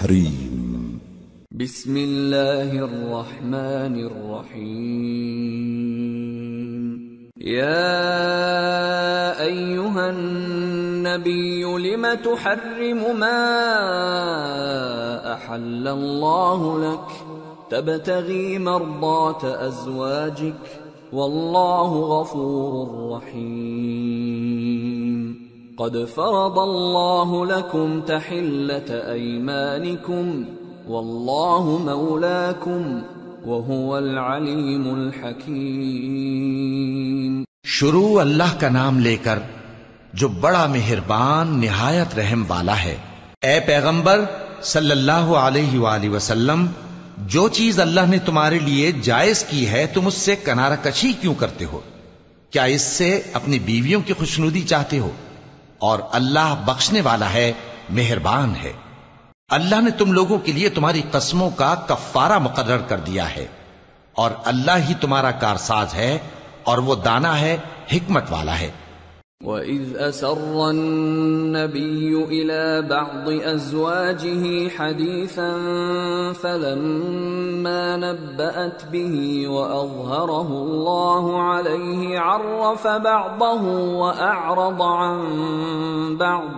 التحريم. بسم الله الرحمن الرحيم. يا أيها النبي لم تحرم ما أحل الله لك تبتغي مرضات أزواجك والله غفور رحيم. قد فرض الله لكم تحلة أيمانكم والله مولاكم وهو العليم الحكيم. شروع اللہ کا نام لے کر جو بڑا مہربان نہایت رحم والا ہے. اے پیغمبر صلی اللہ علیہ وآلہ وسلم، جو چیز اللہ نے تمہارے لیے جائز کی ہے تم اس سے کنارہ کشی کیوں کرتے ہو؟ کیا اس سے اپنی بیویوں کی خوشنودی چاہتے ہو؟ اور اللہ بخشنے والا ہے، مہربان ہے. اللہ نے تم لوگوں کے لیے تمہاری قسموں کا کفارہ مقرر کر دیا ہے، اور اللہ ہی تمہارا کارساز ہے اور وہ دانا ہے، حکمت والا ہے. وَإِذْ أَسَرَّ النَّبِيُّ إِلَى بَعْضِ أَزْوَاجِهِ حَدِيثًا فَلَمَّا نَبَّأَتْ بِهِ وَأَظْهَرَهُ اللَّهُ عَلَيْهِ عَرَّفَ بَعْضَهُ وَأَعْرَضَ عَن بَعْضٍ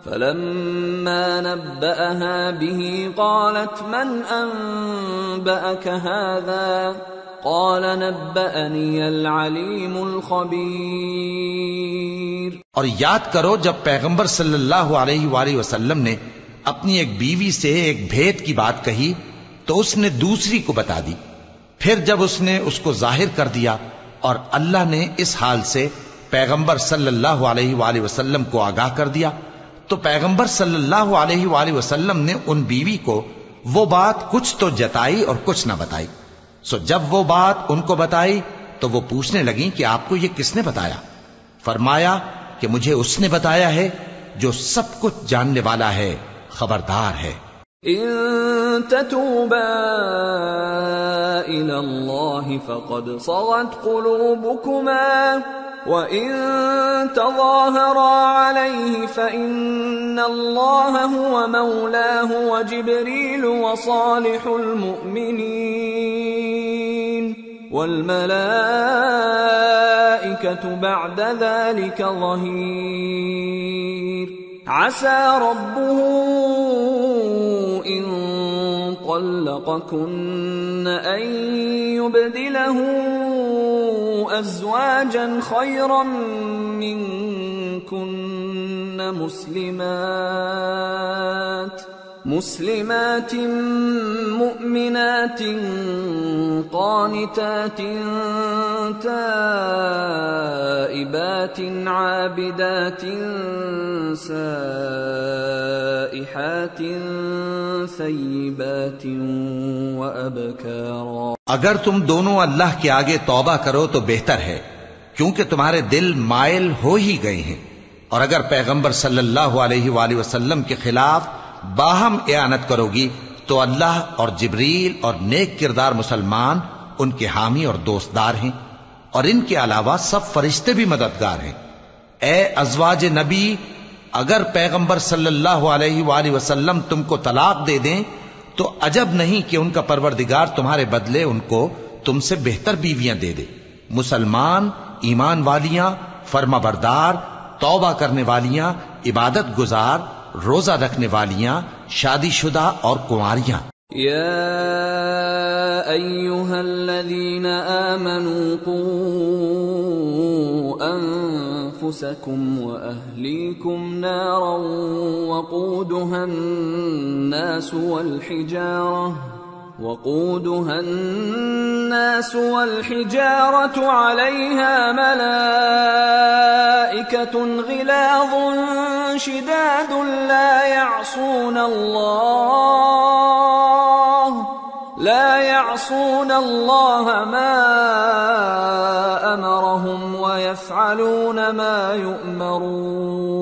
فَلَمَّا نَبَّأَهَا بِهِ قَالَتْ مَنْ أَنبَأَكَ هَذَا قال نبأني العليم الخبير. اور یاد کرو جب پیغمبر صلی اللہ علیہ وآلہ وسلم نے اپنی ایک بیوی سے ایک بھید کی بات کہی تو اس نے دوسری کو بتا دی. پھر جب اس نے اس کو ظاہر کر دیا اور اللہ نے اس حال سے پیغمبر صلی اللہ علیہ وآلہ وسلم کو آگاہ کر دیا تو پیغمبر صلی اللہ علیہ وآلہ وسلم نے ان بیوی کو وہ بات کچھ تو جتائی اور کچھ نہ بتائی. سو جب وہ بات ان کو بتائی تو وہ پوچھنے لگیں کہ آپ کو یہ کس نے بتایا؟ فرمایا کہ مجھے اس نے بتایا ہے جو سب کچھ جاننے والا ہے، خبردار ہے. ان تتوبا الى اللہ فقد صغت قلوبكما وَإِن تَظَاهَرَا عَلَيْهِ فَإِنَّ اللَّهَ هُوَ مَوْلَاهُ وَجِبْرِيلُ وَصَالِحُ الْمُؤْمِنِينَ وَالْمَلَائِكَةُ بَعْدَ ذَلِكَ ظَهِيرٌ. عَسَى رَبُّهُ إِن طَلَّقَكُنَّ أَن يُبْدِلَهُ أزواجا خيرا منكن مسلمات مؤمنات قانتات تائبات عابدات سائحات ثيبات وأبكارا. اگر تم دونوں اللہ کے آگے توبہ کرو تو بہتر ہے، کیونکہ تمہارے دل مائل ہو ہی گئے ہیں. اور اگر پیغمبر صلی اللہ علیہ وآلہ وسلم کے خلاف باہم اعانت کرو گی تو اللہ اور جبریل اور نیک کردار مسلمان ان کے حامی اور دوستدار ہیں، اور ان کے علاوہ سب فرشتے بھی مددگار ہیں. اے ازواج نبی، اگر پیغمبر صلی اللہ علیہ وآلہ وسلم تم کو طلاق دے دیں تو عجب نہیں کہ ان کا پروردگار تمہارے بدلے ان کو تم سے بہتر بیویاں دے دے، مسلمان، ایمان والیاں، فرما بردار، توبہ کرنے والیاں، عبادت گزار، روزہ رکھنے والیاں، شادی شدہ اور کنواریاں. یا ایھا الذین آمنوا قوا انفسکم واہلیکم نارا وقودها الناس والحجارة عليها ملائكة غلاظ شداد لا يعصون الله ما أمرهم ويفعلون ما يؤمرون.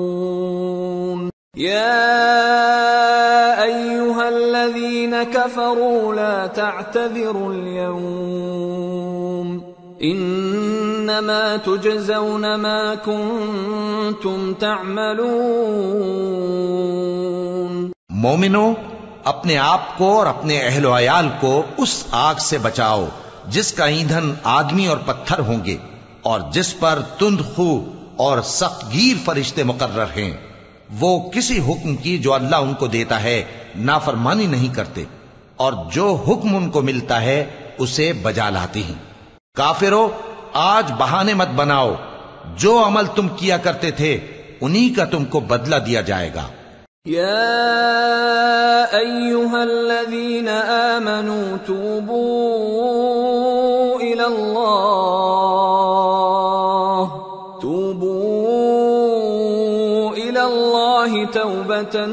يا أيها الذين كفروا لا تعتذروا اليوم انما تجزون ما كنتم تعملون. مومنو، اپنے آپ کو اور اپنے اہل و عیال کو اس آگ سے بچاؤ جس کا ایندھن آدمی اور پتھر ہوں گے، اور جس پر تند خو اور سخت گیر فرشتے مقرر ہیں۔ وہ کسی حکم کی جو اللہ ان کو دیتا ہے نافرمانی نہیں کرتے، اور جو حکم ان کو ملتا ہے اسے بجا لاتے ہیں۔ کافرو، آج بہانے مت بناؤ، جو عمل تم کیا کرتے تھے انہی کا تم کو بدلہ دیا جائے گا۔ يا أيها الذين آمنوا توبوا إلى الله توبة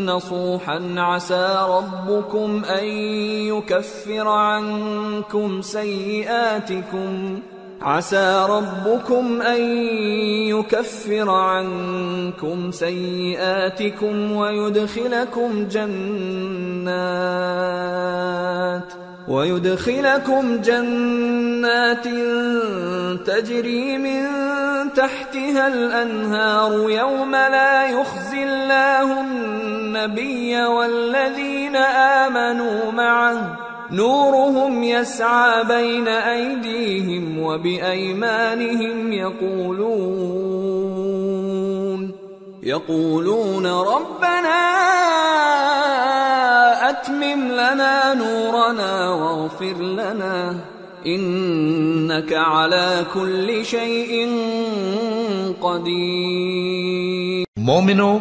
نصوحا عسى ربكم أن يكفر عنكم سيئاتكم ويدخلكم جنات تجري من تحتها الأنهار يوم لا يخزي الله النبي والذين آمنوا معه نورهم يسعى بين أيديهم وبأيمانهم يقولون ربنا أتمم لنا نورنا واغفر لنا إنك على كل شيء قدير۔ مومنو،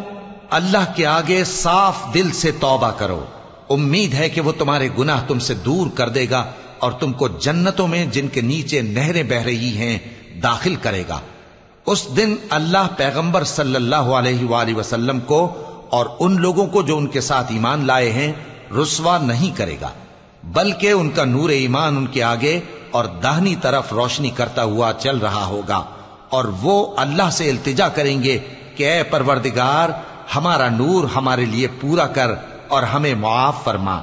اللہ کے آگے صاف دل سے توبہ کرو، امید ہے کہ وہ تمہارے گناہ تم سے دور کر دے گا اور تم کو جنتوں میں جن کے نیچے نہریں بہ رہی ہیں داخل کرے گا۔ اس دن اللہ پیغمبر صلی اللہ علیہ وآلہ وسلم کو اور ان لوگوں کو جو ان کے ساتھ ایمان لائے ہیں رسوا نہیں کرے گا، بلکہ ان کا نور ایمان ان کے آگے اور داہنی طرف روشنی کرتا ہوا چل رہا ہوگا، اور وہ اللہ سے التجا کریں گے کہ اے پروردگار، ہمارا نور ہمارے لیے پورا کر اور ہمیں معاف فرما،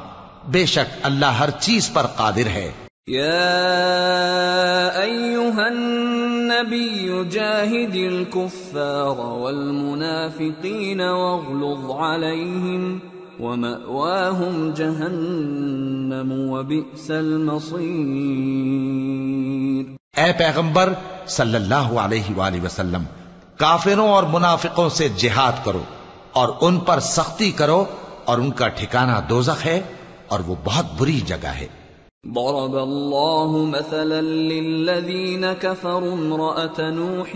بے شک اللہ ہر چیز پر قادر ہے۔ یا ایھا النبی جاہد الکفار والمنافقین واغلظ علیہم ومأواہم جہنم وبئس المصیر۔ اے پیغمبر صلی اللہ علیہ وآلہ وسلم، کافروں اور منافقوں سے جہاد کرو اور ان پر سختی کرو، اور ان کا ٹھکانہ دوزخ ہے اور وہ بہت بری جگہ ہے۔ ضرب اللہ مثلا للذین کفروا امرأة نوح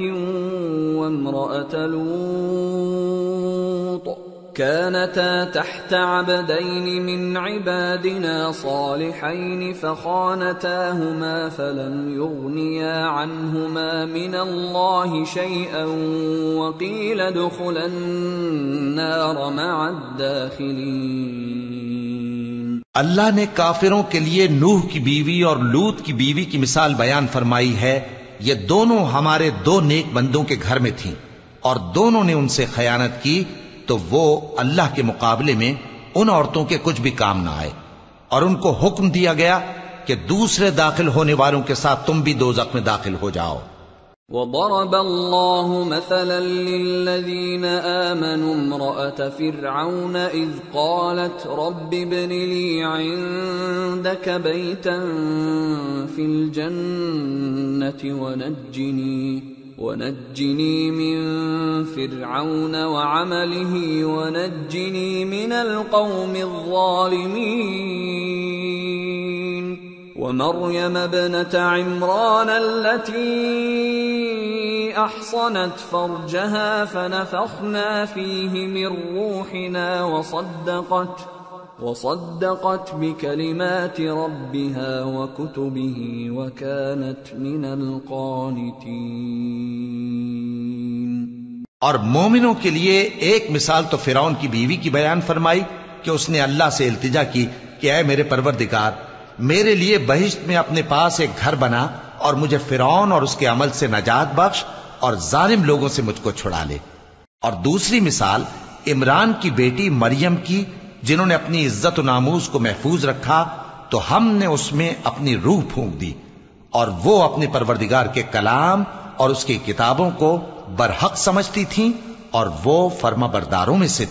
وامرأة لوط كانتا تحت عبدين من عبادنا صالحين فخانتاهما فلم يغنيا عنهما من الله شيئا وقيل ادخلا النار مع الداخلين۔ اللہ نے کافروں کے لیے نوح کی بیوی اور لوط کی بیوی کی مثال بیان فرمائی ہے۔ یہ دونوں ہمارے دو نیک بندوں کے گھر میں تھیں، اور دونوں نے ان سے خیانت کی، تو وہ اللہ کے مقابلے میں ان عورتوں کے کچھ بھی کام نہ آئے، اور ان کو حکم دیا گیا کہ دوسرے داخل ہونے والوں کے ساتھ تم بھی دوزخ میں داخل ہو جاؤ۔ وضرب اللہ مثلا للذین آمنوا امرأة فرعون اذ قالت رب ابن لی عندك بیتا فی الجنة ونجنی من فرعون وعمله ونجنی من القوم الظالمین۔ ومريم ابنة عمران التي أحصنت فرجها فنفخنا فيه من روحنا وصدقت بكلمات ربها وكتبه وكانت من القانتين۔ اور مومنوں کے لیے ایک مثال تو فرعون کی بیوی کی بیان فرمائی کہ اس نے اللہ سے التجا کی کہ اے میرے پروردگار، میرے لیے بہشت میں اپنے پاس ایک گھر بنا اور مجھے فرعون اور اس کے عمل سے نجات بخش اور ظالم لوگوں سے مجھ کو چھڑا لے۔ اور دوسری مثال عمران کی بیٹی مریم کی، جنہوں نے اپنی عزت و ناموس کو محفوظ رکھا تو ہم نے اس میں اپنی روح پھونک دی، اور وہ اپنے پروردگار کے کلام اور اس کی کتابوں کو برحق سمجھتی تھیں، اور وہ فرما برداروں میں سے تھی۔